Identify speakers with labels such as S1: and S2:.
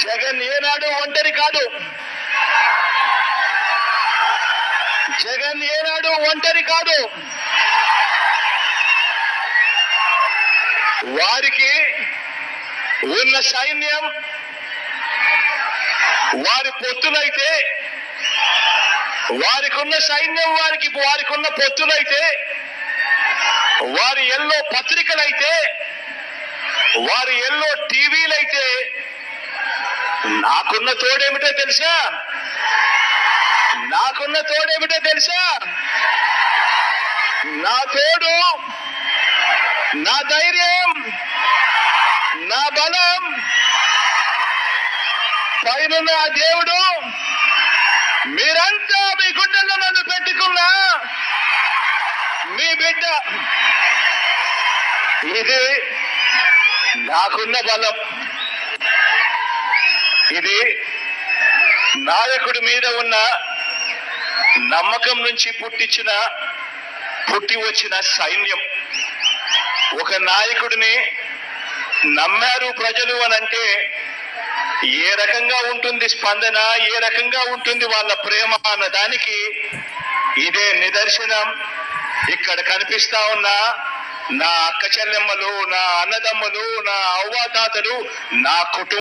S1: జగన్ ఏనాడు ఒంటరి కాదు. జగన్ ఏనాడు ఒంటరి కాదు. వారికి ఉన్న సైన్యం వారి పొత్తులైతే, వారికి ఉన్న సైన్యం వారికి ఉన్న పొత్తులైతే, వారి ఎల్లో పత్రికలైతే, వారి ఎల్లో టీవీలైతే, నాకున్న తోడేమిటో తెలుసా? నాకున్న తోడేమిటో తెలుసా? నా తోడు, నా ధైర్యం, నా బలం, పైనున్న ఆ దేవుడు. మీరంతా మీ గుండెల్లో నన్ను పెట్టుకున్నా మీ బిడ్డ. ఇది నాకున్న బలం. ఇది నాయకుడి మీద ఉన్న నమ్మకం నుంచి పుట్టి వచ్చిన సైన్యం. ఒక నాయకుడిని నమ్మారు ప్రజలు అనంటే ఏ రకంగా ఉంటుంది స్పందన, ఏ రకంగా ఉంటుంది వాళ్ళ ప్రేమ అన్న దానికి ఇదే నిదర్శనం. ఇక్కడ కనిపిస్తా ఉన్న నా అక్క చెల్లెమ్మలు, నా అన్నదమ్ములు, నా అవ్వాతాతలు, నా కుటుంబం.